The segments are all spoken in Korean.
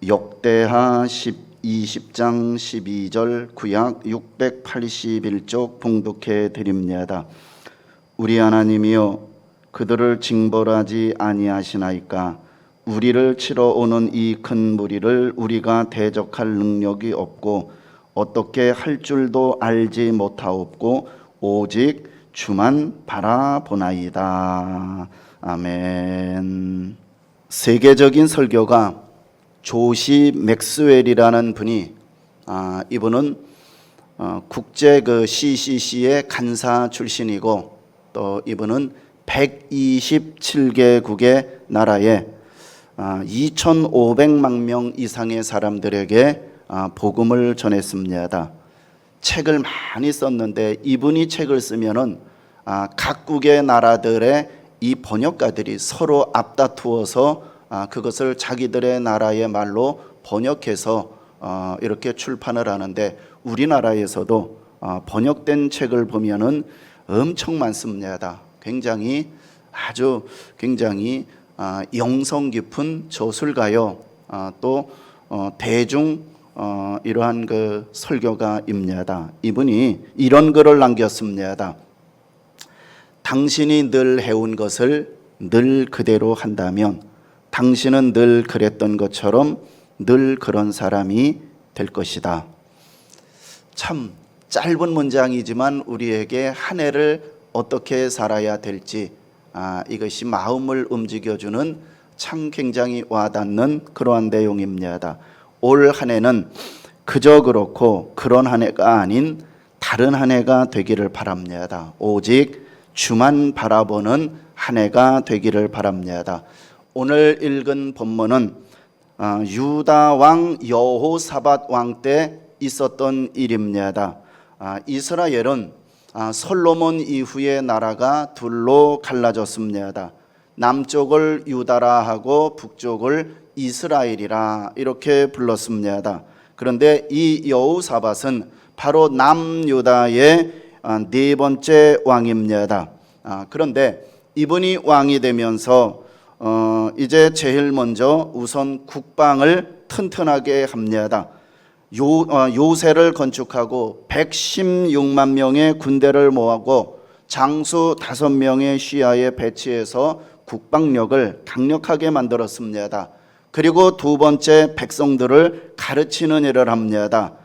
역대하 20장 12절 구약 681쪽 봉독해 드립니다. 우리 하나님이여 그들을 징벌하지 아니하시나이까. 우리를 치러 오는 이 큰 무리를 우리가 대적할 능력이 없고 어떻게 할 줄도 알지 못하옵고 오직 주만 바라보나이다. 아멘. 세계적인 설교가 조시 맥스웰이라는 분이 이분은 국제 CCC의 간사 출신이고 또 이분은 127개국의 나라에 2,500만 명 이상의 사람들에게 복음을 전했습니다. 책을 많이 썼는데 이분이 책을 쓰면은 각국의 나라들의 이 번역가들이 서로 앞다투어서 그것을 자기들의 나라의 말로 번역해서 이렇게 출판을 하는데 우리나라에서도 번역된 책을 보면은 엄청 많습니다. 굉장히 영성 깊은 저술가요, 또 대중 이러한 그 설교가입니다. 이분이 이런 글을 남겼습니다. 당신이 늘 해온 것을 늘 그대로 한다면 당신은 늘 그랬던 것처럼 늘 그런 사람이 될 것이다. 참 짧은 문장이지만 우리에게 한 해를 어떻게 살아야 될지 이것이 마음을 움직여주는 참 굉장히 와닿는 그러한 내용입니다. 올 한 해는 그저 그렇고 그런 한 해가 아닌 다른 한 해가 되기를 바랍니다. 오직 주만 바라보는 한 해가 되기를 바랍니다. 오늘 읽은 본문은 유다 왕 여호사밧 왕 때 있었던 일입니다. 이스라엘은 솔로몬 이후에 나라가 둘로 갈라졌습니다. 남쪽을 유다라 하고 북쪽을 이스라엘이라 이렇게 불렀습니다. 그런데 이 여호사밧은 바로 남유다의 네 번째 왕입니다. 그런데 이분이 왕이 되면서 이제 제일 먼저 우선 국방을 튼튼하게 합니다. 요새를 건축하고 116만 명의 군대를 모으고 장수 5명의 시야에 배치해서 국방력을 강력하게 만들었습니다. 그리고 두 번째, 백성들을 가르치는 일을 합니다.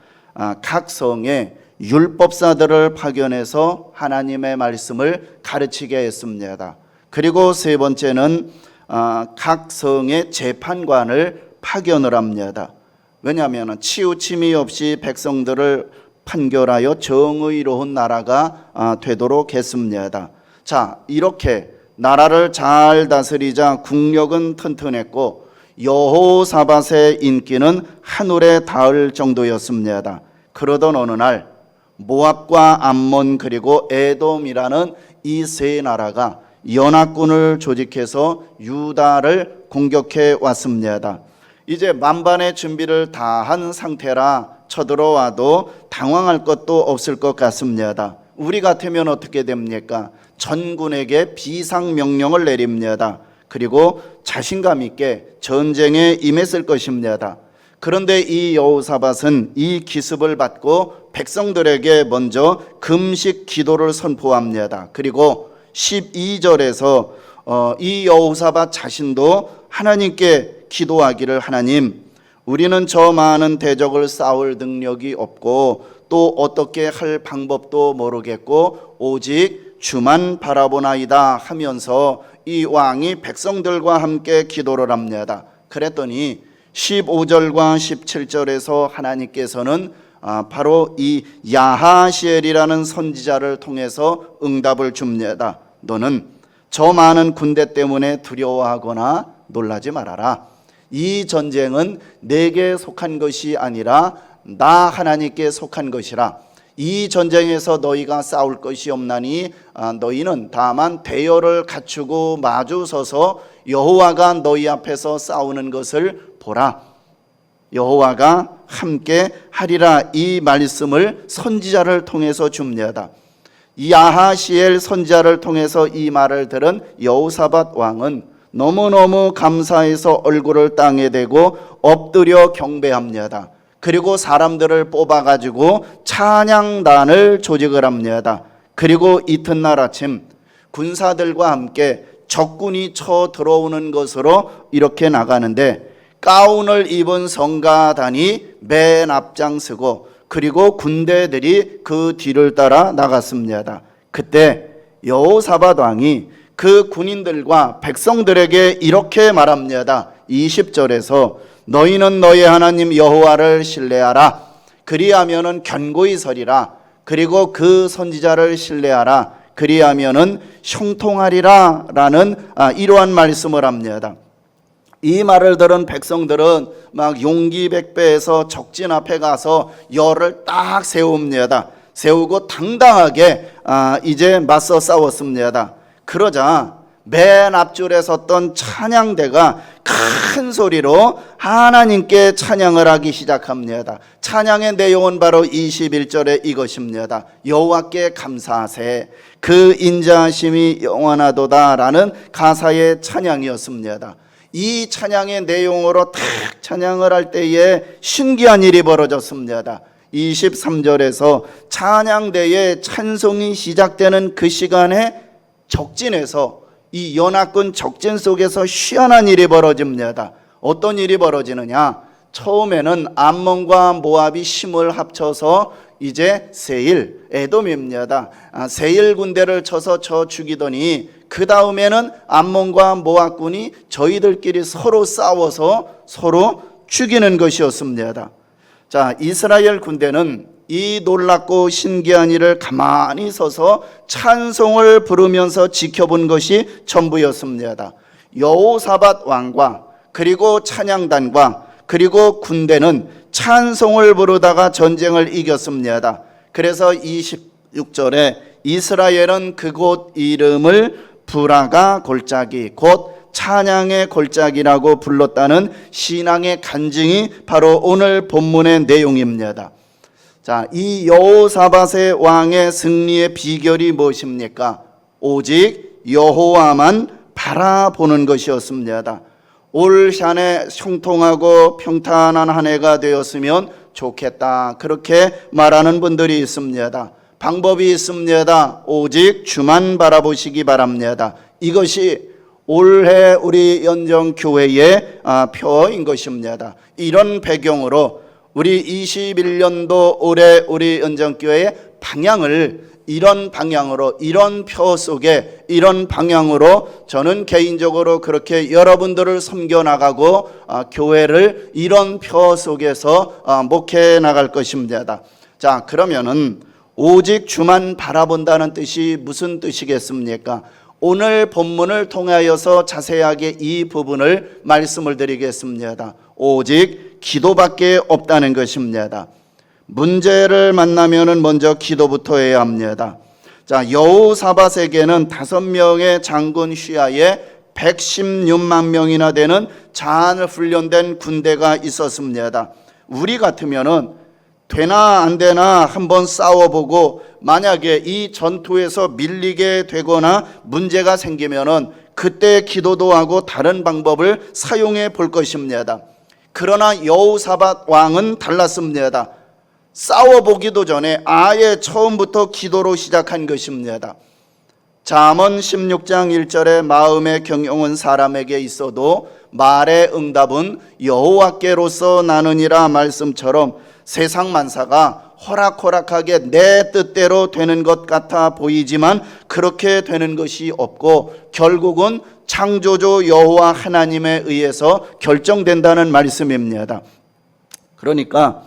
각 성에 율법사들을 파견해서 하나님의 말씀을 가르치게 했습니다. 그리고 세 번째는 각 성의 재판관을 파견을 합니다. 왜냐하면 치우침이 없이 백성들을 판결하여 정의로운 나라가 되도록 했습니다. 자, 이렇게 나라를 잘 다스리자 국력은 튼튼했고 여호사밧의 인기는 하늘에 닿을 정도였습니다. 그러던 어느 날 모압과 암몬 그리고 에돔이라는 이 세 나라가 연합군을 조직해서 유다를 공격해 왔습니다. 이제 만반의 준비를 다 한 상태라 쳐들어와도 당황할 것도 없을 것 같습니다. 우리 같으면 어떻게 됩니까? 전군에게 비상명령을 내립니다. 그리고 자신감 있게 전쟁에 임했을 것입니다. 그런데 이 여호사밧은 이 기습을 받고 백성들에게 먼저 금식 기도를 선포합니다. 그리고 12절에서 이 여호사밧 자신도 하나님께 기도하기를, 하나님, 우리는 저 많은 대적을 싸울 능력이 없고 또 어떻게 할 방법도 모르겠고 오직 주만 바라보나이다 하면서 이 왕이 백성들과 함께 기도를 합니다. 그랬더니 15절과 17절에서 하나님께서는 바로 이 야하시엘이라는 선지자를 통해서 응답을 줍니다. 너는 저 많은 군대 때문에 두려워하거나 놀라지 말아라. 이 전쟁은 내게 속한 것이 아니라 나 하나님께 속한 것이라. 이 전쟁에서 너희가 싸울 것이 없나니 너희는 다만 대열을 갖추고 마주서서 여호와가 너희 앞에서 싸우는 것을 보라. 여호와가 함께 하리라. 이 말씀을 선지자를 통해서 줍니다. 이 야하시엘 선지자를 통해서 이 말을 들은 여호사밧 왕은 너무너무 감사해서 얼굴을 땅에 대고 엎드려 경배합니다. 그리고 사람들을 뽑아가지고 찬양단을 조직을 합니다. 그리고 이튿날 아침 군사들과 함께 적군이 쳐 들어오는 것으로 이렇게 나가는데, 가운을 입은 성가단이 맨 앞장서고 그리고 군대들이 그 뒤를 따라 나갔습니다. 그때 여호사밧 왕이 그 군인들과 백성들에게 이렇게 말합니다. 20절에서 너희는 너희 하나님 여호와를 신뢰하라. 그리하면은 견고히 서리라. 그리고 그 선지자를 신뢰하라. 그리하면은 형통하리라. 라는 이러한 말씀을 합니다. 이 말을 들은 백성들은 막 용기 백배해서 적진 앞에 가서 열을 딱 세웁니다. 세우고 당당하게 이제 맞서 싸웠습니다. 그러자 맨 앞줄에 섰던 찬양대가 큰 소리로 하나님께 찬양을 하기 시작합니다. 찬양의 내용은 바로 21절에 이것입니다. 여호와께 감사하세 그 인자하심이 영원하도다 라는 가사의 찬양이었습니다. 이 찬양의 내용으로 탁 찬양을 할 때에 신기한 일이 벌어졌습니다. 23절에서 찬양대의 찬송이 시작되는 그 시간에 적진에서 이 연합군 적진 속에서 희한한 일이 벌어집니다. 어떤 일이 벌어지느냐? 처음에는 암몬과 모압이 힘을 합쳐서 이제 세일, 에돔입니다. 세일 군대를 쳐서 쳐 죽이더니 그 다음에는 암몬과 모압군이 저희들끼리 서로 싸워서 서로 죽이는 것이었습니다. 자, 이스라엘 군대는 이 놀랍고 신기한 일을 가만히 서서 찬송을 부르면서 지켜본 것이 전부였습니다. 여호사밧 왕과 그리고 찬양단과 그리고 군대는 찬송을 부르다가 전쟁을 이겼습니다. 그래서 26절에 이스라엘은 그곳 이름을 브라가 골짜기 곧 찬양의 골짜기라고 불렀다는 신앙의 간증이 바로 오늘 본문의 내용입니다. 자, 이 여호사밧의 왕의 승리의 비결이 무엇입니까? 오직 여호와만 바라보는 것이었습니다. 올 한해 형통하고 평탄한 한 해가 되었으면 좋겠다, 그렇게 말하는 분들이 있습니다. 방법이 있습니다. 오직 주만 바라보시기 바랍니다. 이것이 올해 우리 연정교회의 표인 것입니다. 이런 배경으로 우리 21년도 올해 우리 연정교회의 방향을 이런 방향으로, 이런 표 속에 이런 방향으로 저는 개인적으로 그렇게 여러분들을 섬겨나가고 교회를 이런 표 속에서 목회해 나갈 것입니다. 자, 그러면은 오직 주만 바라본다는 뜻이 무슨 뜻이겠습니까? 오늘 본문을 통하여서 자세하게 이 부분을 말씀을 드리겠습니다. 오직 기도밖에 없다는 것입니다. 문제를 만나면은 먼저 기도부터 해야 합니다. 자, 여호사밧에게는 5명의 장군 휘하에 116만 명이나 되는 잘 훈련된 군대가 있었습니다. 우리 같으면은 되나 안 되나 한번 싸워보고 만약에 이 전투에서 밀리게 되거나 문제가 생기면은 그때 기도도 하고 다른 방법을 사용해 볼 것입니다. 그러나 여호사밧 왕은 달랐습니다. 싸워보기도 전에 아예 처음부터 기도로 시작한 것입니다. 잠언 16장 1절에 마음의 경영은 사람에게 있어도 말의 응답은 여호와께로서 나느니라 말씀처럼 세상 만사가 호락호락하게 내 뜻대로 되는 것 같아 보이지만 그렇게 되는 것이 없고 결국은 창조주 여호와 하나님에 의해서 결정된다는 말씀입니다. 그러니까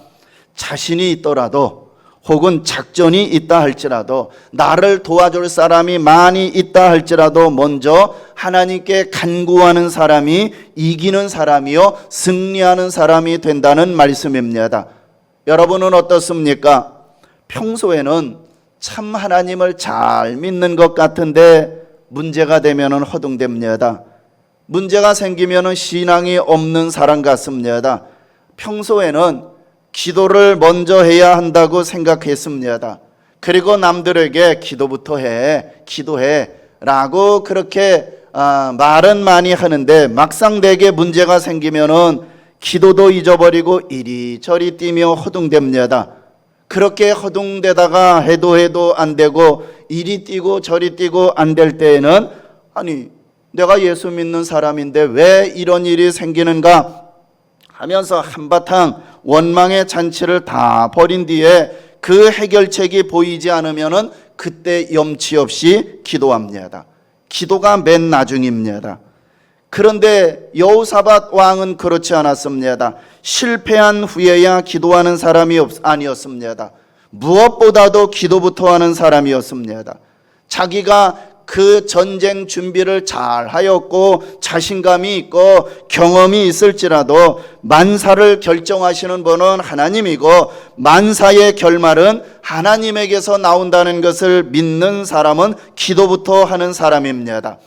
자신이 있더라도 혹은 작전이 있다 할지라도 나를 도와줄 사람이 많이 있다 할지라도 먼저 하나님께 간구하는 사람이 이기는 사람이요 승리하는 사람이 된다는 말씀입니다. 여러분은 어떻습니까? 평소에는 참 하나님을 잘 믿는 것 같은데 문제가 되면 허둥댑니다. 문제가 생기면 신앙이 없는 사람 같습니다. 평소에는 기도를 먼저 해야 한다고 생각했습니다. 그리고 남들에게 기도부터 해, 기도해 라고 그렇게 말은 많이 하는데 막상 내게 문제가 생기면은 기도도 잊어버리고 이리저리 뛰며 허둥댑니다. 그렇게 허둥대다가 해도 안 되고 이리 뛰고 저리 뛰고 안 될 때에는 아니 내가 예수 믿는 사람인데 왜 이런 일이 생기는가 하면서 한바탕 원망의 잔치를 다 벌인 뒤에 그 해결책이 보이지 않으면은 그때 염치 없이 기도합니다. 기도가 맨 나중입니다. 그런데 여호사밧 왕은 그렇지 않았습니다. 실패한 후에야 기도하는 사람이 아니었습니다. 무엇보다도 기도부터 하는 사람이었습니다. 자기가 그 전쟁 준비를 잘 하였고 자신감이 있고 경험이 있을지라도 만사를 결정하시는 분은 하나님이고 만사의 결말은 하나님에게서 나온다는 것을 믿는 사람은 기도부터 하는 사람입니다.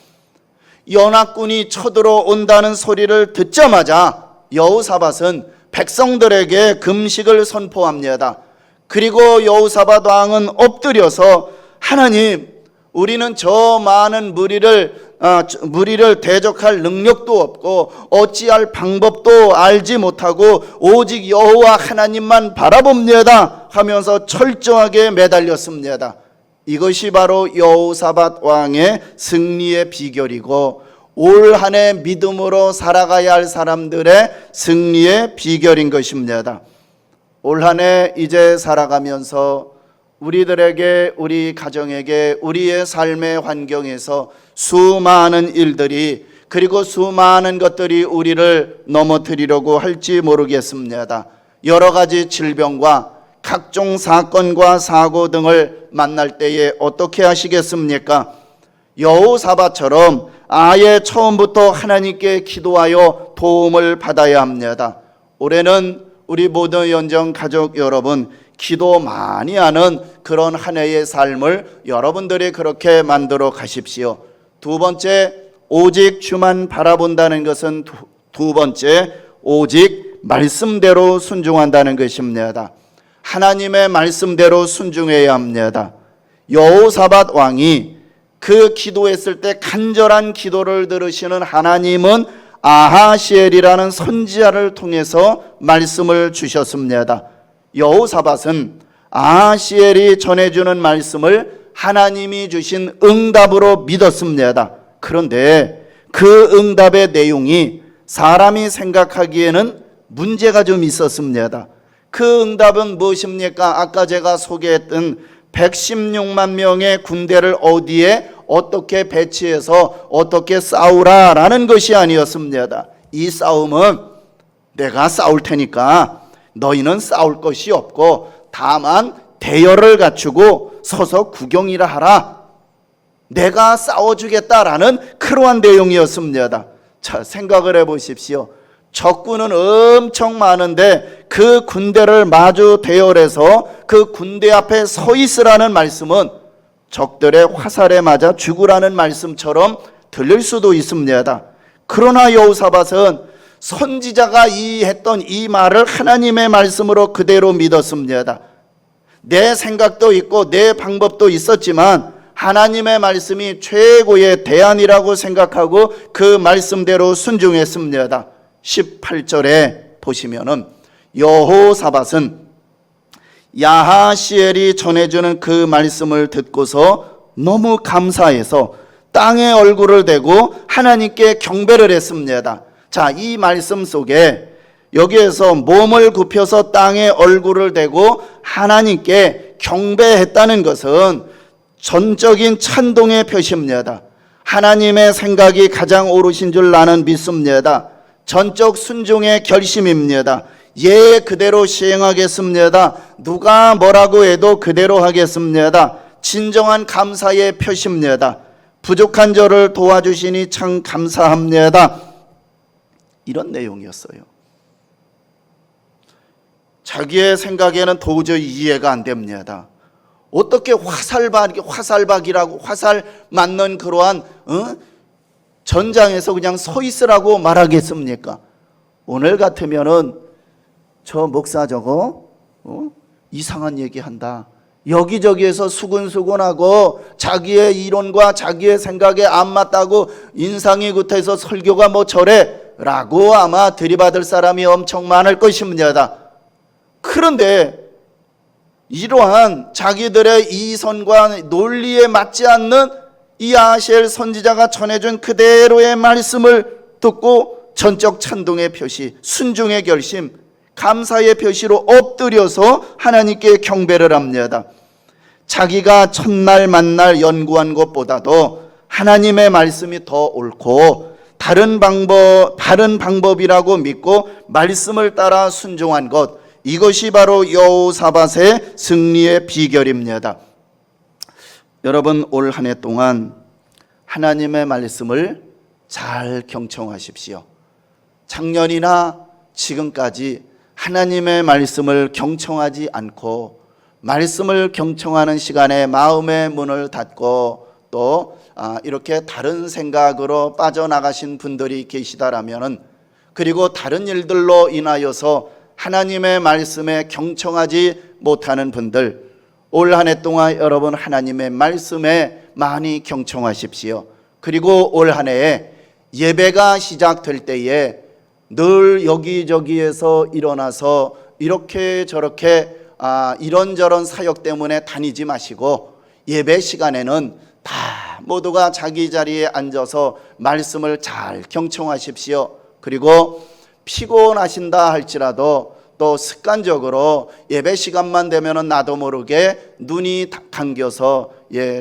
연합군이 쳐들어온다는 소리를 듣자마자 여호사밧은 백성들에게 금식을 선포합니다. 그리고 여호사밧 왕은 엎드려서 하나님, 우리는 저 많은 무리를 대적할 능력도 없고 어찌할 방법도 알지 못하고 오직 여호와 하나님만 바라봅니다 하면서 철저하게 매달렸습니다. 이것이 바로 여호사밧 왕의 승리의 비결이고 올 한 해 믿음으로 살아가야 할 사람들의 승리의 비결인 것입니다. 올 한 해 이제 살아가면서 우리들에게, 우리 가정에게, 우리의 삶의 환경에서 수많은 일들이 그리고 수많은 것들이 우리를 넘어뜨리려고 할지 모르겠습니다. 여러 가지 질병과 각종 사건과 사고 등을 만날 때에 어떻게 하시겠습니까? 여호사밧처럼 아예 처음부터 하나님께 기도하여 도움을 받아야 합니다. 올해는 우리 모든 연정 가족 여러분 기도 많이 하는 그런 한 해의 삶을 여러분들이 그렇게 만들어 가십시오. 두 번째, 오직 주만 바라본다는 것은 두 번째, 오직 말씀대로 순종한다는 것입니다. 하나님의 말씀대로 순종해야 합니다. 여호사밧 왕이 그 기도했을 때 간절한 기도를 들으시는 하나님은 아하시엘이라는 선지자를 통해서 말씀을 주셨습니다. 여호사밧은 아하시엘이 전해주는 말씀을 하나님이 주신 응답으로 믿었습니다. 그런데 그 응답의 내용이 사람이 생각하기에는 문제가 좀 있었습니다. 그 응답은 무엇입니까? 아까 제가 소개했던 116만 명의 군대를 어디에 어떻게 배치해서 어떻게 싸우라라는 것이 아니었습니다. 이 싸움은 내가 싸울 테니까 너희는 싸울 것이 없고 다만 대열을 갖추고 서서 구경이라 하라. 내가 싸워주겠다라는 그러한 내용이었습니다. 자, 생각을 해보십시오. 적군은 엄청 많은데 그 군대를 마주 대열해서 그 군대 앞에 서 있으라는 말씀은 적들의 화살에 맞아 죽으라는 말씀처럼 들릴 수도 있습니다. 그러나 여호사밧은 선지자가 했던 이 말을 하나님의 말씀으로 그대로 믿었습니다. 내 생각도 있고 내 방법도 있었지만 하나님의 말씀이 최고의 대안이라고 생각하고 그 말씀대로 순종했습니다. 18절에 보시면은 여호사밧은 야하시엘이 전해주는 그 말씀을 듣고서 너무 감사해서 땅에 얼굴을 대고 하나님께 경배를 했습니다. 자, 이 말씀 속에 여기에서 몸을 굽혀서 땅에 얼굴을 대고 하나님께 경배했다는 것은 전적인 찬동의 표시입니다. 하나님의 생각이 가장 옳으신 줄 나는 믿습니다. 전적 순종의 결심입니다. 예, 그대로 시행하겠습니다. 누가 뭐라고 해도 그대로 하겠습니다. 진정한 감사의 표시입니다. 부족한 저를 도와주시니 참 감사합니다. 이런 내용이었어요. 자기의 생각에는 도저히 이해가 안 됩니다. 어떻게 화살박이라고 화살 맞는 그러한 전장에서 그냥 서 있으라고 말하겠습니까? 오늘 같으면은 저 목사 저거 이상한 얘기한다. 여기저기에서 수근수근하고 자기의 이론과 자기의 생각에 안 맞다고 인상이 급해서 설교가 뭐 저래 라고 아마 들이받을 사람이 엄청 많을 것입니다. 그런데 이러한 자기들의 이성과 논리에 맞지 않는 이 아하시엘 선지자가 전해준 그대로의 말씀을 듣고 전적 찬동의 표시, 순종의 결심, 감사의 표시로 엎드려서 하나님께 경배를 합니다. 자기가 첫날 만날 연구한 것보다도 하나님의 말씀이 더 옳고 다른 방법이라고 믿고 말씀을 따라 순종한 것, 이것이 바로 여호사밧의 승리의 비결입니다. 여러분, 올 한 해 동안 하나님의 말씀을 잘 경청하십시오. 작년이나 지금까지 하나님의 말씀을 경청하지 않고 말씀을 경청하는 시간에 마음의 문을 닫고 또 이렇게 다른 생각으로 빠져나가신 분들이 계시다라면은, 그리고 다른 일들로 인하여서 하나님의 말씀에 경청하지 못하는 분들, 올 한 해 동안 여러분 하나님의 말씀에 많이 경청하십시오. 그리고 올 한 해에 예배가 시작될 때에 늘 여기저기에서 일어나서 이렇게 저렇게 이런저런 사역 때문에 다니지 마시고, 예배 시간에는 다 모두가 자기 자리에 앉아서 말씀을 잘 경청하십시오. 그리고 피곤하신다 할지라도 또 습관적으로 예배 시간만 되면은 나도 모르게 눈이 감겨서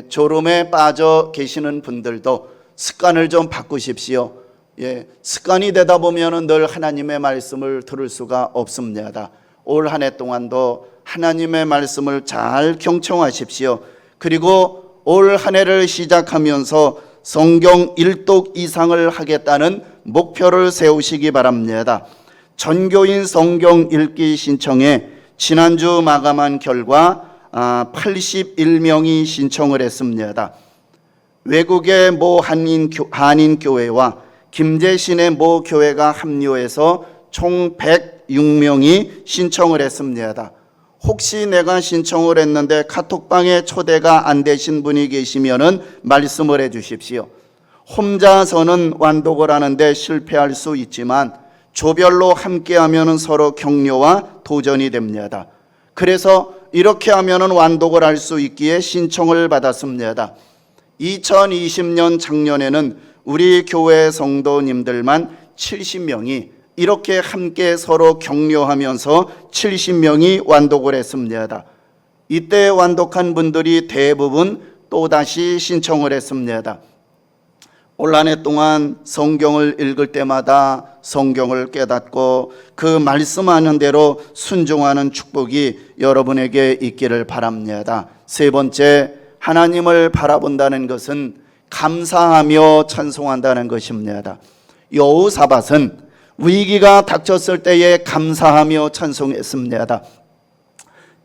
졸음에 빠져 계시는 분들도 습관을 좀 바꾸십시오. 습관이 되다 보면은 늘 하나님의 말씀을 들을 수가 없습니다. 올 한 해 동안도 하나님의 말씀을 잘 경청하십시오. 그리고 올 한 해를 시작하면서 성경 1독 이상을 하겠다는 목표를 세우시기 바랍니다. 전교인 성경 읽기 신청에 지난주 마감한 결과 81명이 신청을 했습니다. 외국의 모 한인교회와 김제신의 모 교회가 합류해서 총 106명이 신청을 했습니다. 혹시 내가 신청을 했는데 카톡방에 초대가 안 되신 분이 계시면은 말씀을 해 주십시오. 혼자서는 완독을 하는데 실패할 수 있지만 조별로 함께 하면은 서로 격려와 도전이 됩니다. 그래서 이렇게 하면은 완독을 할 수 있기에 신청을 받았습니다. 2020년 작년에는 우리 교회 성도님들만 70명이 이렇게 함께 서로 격려하면서 70명이 완독을 했습니다. 이때 완독한 분들이 대부분 또다시 신청을 했습니다. 올 한 해 동안 성경을 읽을 때마다 성경을 깨닫고 그 말씀하는 대로 순종하는 축복이 여러분에게 있기를 바랍니다. 세 번째, 하나님을 바라본다는 것은 감사하며 찬송한다는 것입니다. 여호사밧은 위기가 닥쳤을 때에 감사하며 찬송했습니다.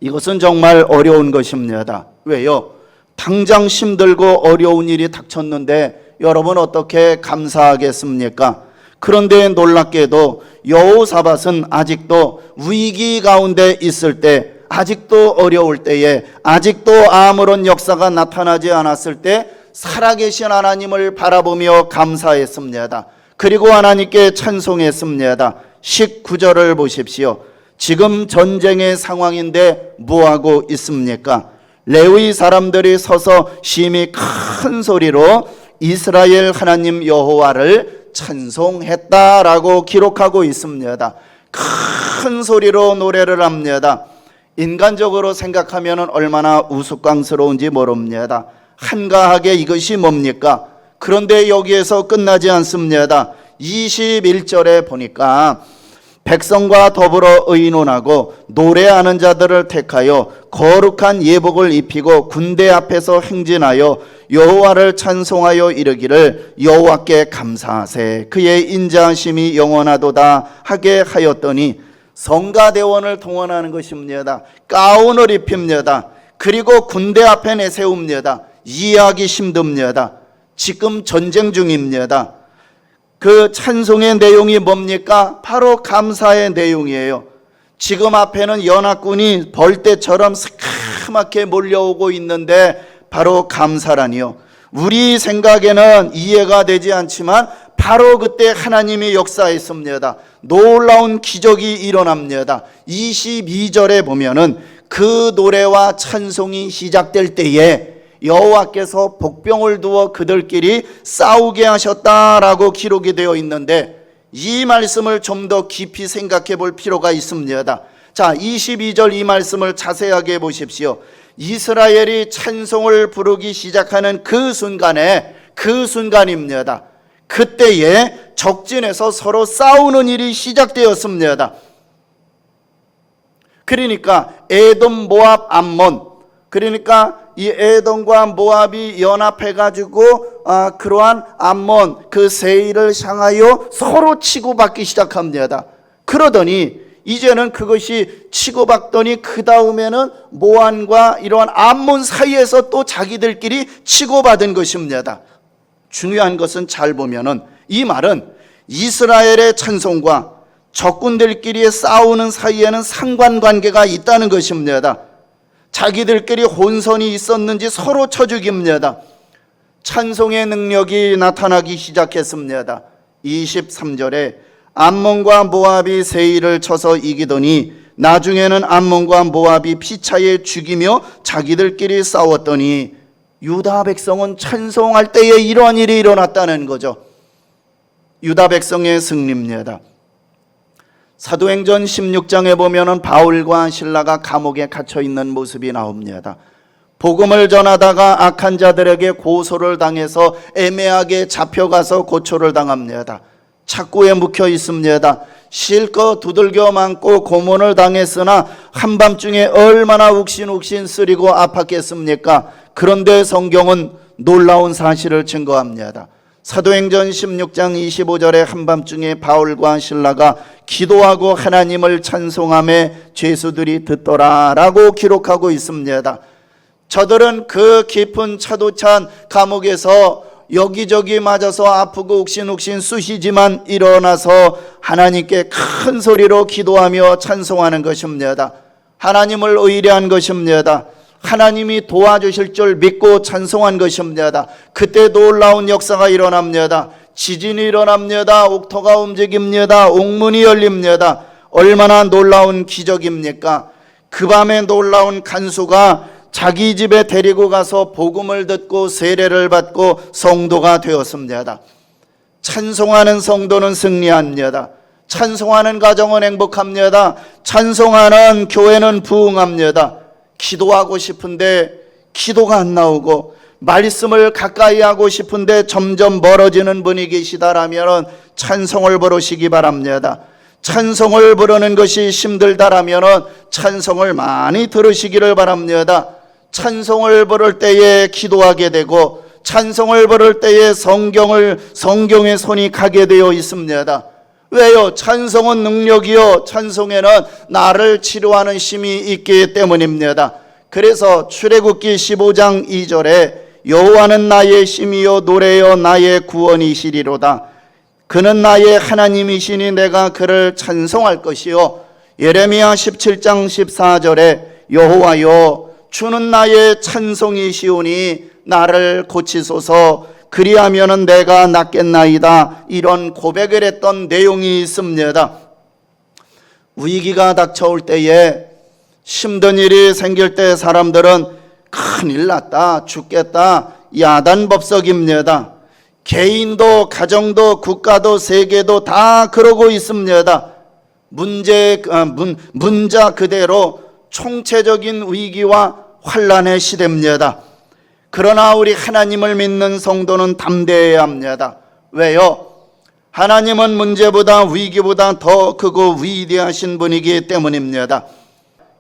이것은 정말 어려운 것입니다. 왜요? 당장 힘들고 어려운 일이 닥쳤는데 여러분 어떻게 감사하겠습니까? 그런데 놀랍게도 여호사밧은 아직도 위기 가운데 있을 때, 아직도 어려울 때에, 아직도 아무런 역사가 나타나지 않았을 때 살아계신 하나님을 바라보며 감사했습니다. 그리고 하나님께 찬송했습니다. 19절을 보십시오. 지금 전쟁의 상황인데 뭐하고 있습니까? 레위 사람들이 서서 심히 큰 소리로 이스라엘 하나님 여호와를 찬송했다라고 기록하고 있습니다. 큰 소리로 노래를 합니다. 인간적으로 생각하면 얼마나 우스꽝스러운지 모릅니다. 한가하게 이것이 뭡니까? 그런데 여기에서 끝나지 않습니다. 21절에 보니까 백성과 더불어 의논하고 노래하는 자들을 택하여 거룩한 예복을 입히고 군대 앞에서 행진하여 여호와를 찬송하여 이르기를 여호와께 감사하세 그의 인자하심이 영원하도다 하게 하였더니 성가대원을 동원하는 것입니다. 가운을 입힙니다. 그리고 군대 앞에 내세웁니다. 이해하기 힘듭니다. 지금 전쟁 중입니다. 그 찬송의 내용이 뭡니까? 바로 감사의 내용이에요. 지금 앞에는 연합군이 벌떼처럼 새카맣게 몰려오고 있는데 바로 감사라니요. 우리 생각에는 이해가 되지 않지만 바로 그때 하나님이 역사했습니다. 놀라운 기적이 일어납니다. 22절에 보면은 그 노래와 찬송이 시작될 때에 여호와께서 복병을 두어 그들끼리 싸우게 하셨다라고 기록이 되어 있는데, 이 말씀을 좀 더 깊이 생각해 볼 필요가 있습니다. 자, 22절 이 말씀을 자세하게 보십시오. 이스라엘이 찬송을 부르기 시작하는 그 순간입니다. 그때에 적진에서 서로 싸우는 일이 시작되었습니다. 그러니까 에돔, 모압, 암몬, 그러니까 이 에돔과 모압이 연합해 가지고 그러한 암몬 그 세일을 향하여 서로 치고받기 시작합니다. 그러더니 이제는 그것이 치고받더니 그 다음에는 모압과 이러한 암몬 사이에서 또 자기들끼리 치고받은 것입니다. 중요한 것은 잘 보면은 이 말은 이스라엘의 찬송과 적군들끼리 싸우는 사이에는 상관관계가 있다는 것입니다. 자기들끼리 혼선이 있었는지 서로 쳐 죽입니다. 찬송의 능력이 나타나기 시작했습니다. 23절에 암몬과 모압이 세일을 쳐서 이기더니 나중에는 암몬과 모압이 피차에 죽이며 자기들끼리 싸웠더니 유다 백성은 찬송할 때에 이러한 일이 일어났다는 거죠. 유다 백성의 승리입니다. 사도행전 16장에 보면은 바울과 실라가 감옥에 갇혀 있는 모습이 나옵니다. 복음을 전하다가 악한 자들에게 고소를 당해서 애매하게 잡혀가서 고초를 당합니다. 착고에 묵혀 있습니다. 실컷 두들겨 맞고 고문을 당했으나 한밤중에 얼마나 욱신욱신 쓰리고 아팠겠습니까? 그런데 성경은 놀라운 사실을 증거합니다. 사도행전 16장 25절에 한밤중에 바울과 실라가 기도하고 하나님을 찬송하며 죄수들이 듣더라 라고 기록하고 있습니다. 저들은 그 깊은 차도찬 감옥에서 여기저기 맞아서 아프고 욱신욱신 쑤시지만 일어나서 하나님께 큰 소리로 기도하며 찬송하는 것입니다. 하나님을 의뢰한 것입니다. 하나님이 도와주실 줄 믿고 찬송한 것입니다. 그때 놀라운 역사가 일어납니다. 지진이 일어납니다. 옥토가 움직입니다. 옥문이 열립니다. 얼마나 놀라운 기적입니까? 그 밤에 놀라운 간수가 자기 집에 데리고 가서 복음을 듣고 세례를 받고 성도가 되었습니다. 찬송하는 성도는 승리합니다. 찬송하는 가정은 행복합니다. 찬송하는 교회는 부흥합니다. 기도하고 싶은데 기도가 안 나오고 말씀을 가까이 하고 싶은데 점점 멀어지는 분이 계시다라면 찬송을 부르시기 바랍니다. 찬송을 부르는 것이 힘들다라면 찬송을 많이 들으시기를 바랍니다. 찬송을 부를 때에 기도하게 되고 찬송을 부를 때에 성경의 손이 가게 되어 있습니다. 왜요? 찬송은 능력이요, 찬송에는 나를 치료하는 힘이 있기 때문입니다. 그래서 출애굽기 15장 2절에 여호와는 나의 힘이요 노래요 나의 구원이시리로다. 그는 나의 하나님이시니 내가 그를 찬송할 것이요. 예레미야 17장 14절에 여호와여 주는 나의 찬송이시오니 나를 고치소서 그리하면은 내가 낫겠나이다. 이런 고백을 했던 내용이 있습니다. 위기가 닥쳐올 때에 힘든 일이 생길 때 사람들은 큰일 났다, 죽겠다, 야단법석입니다. 개인도 가정도 국가도 세계도 다 그러고 있습니다. 문자 그대로 총체적인 위기와 환난의 시대입니다. 그러나 우리 하나님을 믿는 성도는 담대해야 합니다. 왜요? 하나님은 문제보다 위기보다 더 크고 위대하신 분이기 때문입니다.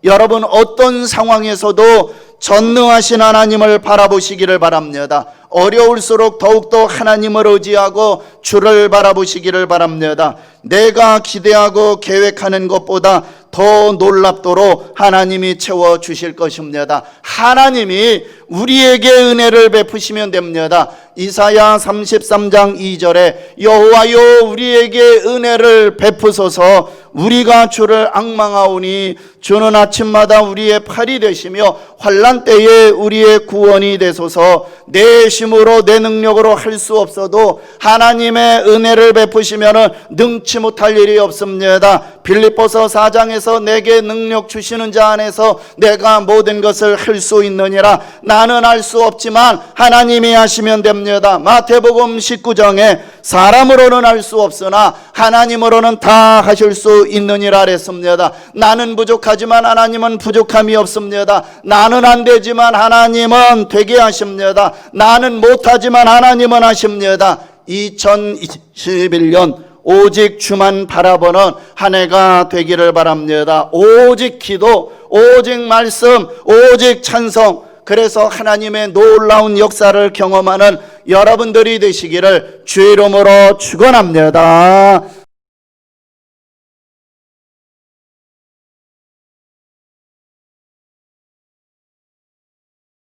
여러분 어떤 상황에서도 전능하신 하나님을 바라보시기를 바랍니다. 어려울수록 더욱더 하나님을 의지하고 주를 바라보시기를 바랍니다. 내가 기대하고 계획하는 것보다 더 놀랍도록 하나님이 채워주실 것입니다. 하나님이 우리에게 은혜를 베푸시면 됩니다. 이사야 33장 2절에 여호와여 우리에게 은혜를 베푸소서 우리가 주를 앙망하오니 주는 아침마다 우리의 팔이 되시며 환난 때에 우리의 구원이 되소서. 내 힘으로 내 능력으로 할 수 없어도 하나님의 은혜를 베푸시면 능치 못할 일이 없습니다. 빌립보서 4장에서 내게 능력 주시는 자 안에서 내가 모든 것을 할 수 있느니라. 나는 할 수 없지만 하나님이 하시면 됩니다. 마태복음 19장에 사람으로는 할 수 없으나 하나님으로는 다 하실 수 있느니라 그랬습니다. 나는 부족하지만 하나님은 부족함이 없습니다. 나는 안 되지만 하나님은 되게 하십니다. 나는 못하지만 하나님은 하십니다. 2021년 오직 주만 바라보는 한 해가 되기를 바랍니다. 오직 기도, 오직 말씀, 오직 찬송, 그래서 하나님의 놀라운 역사를 경험하는 여러분들이 되시기를 주의 이름으로 축원합니다.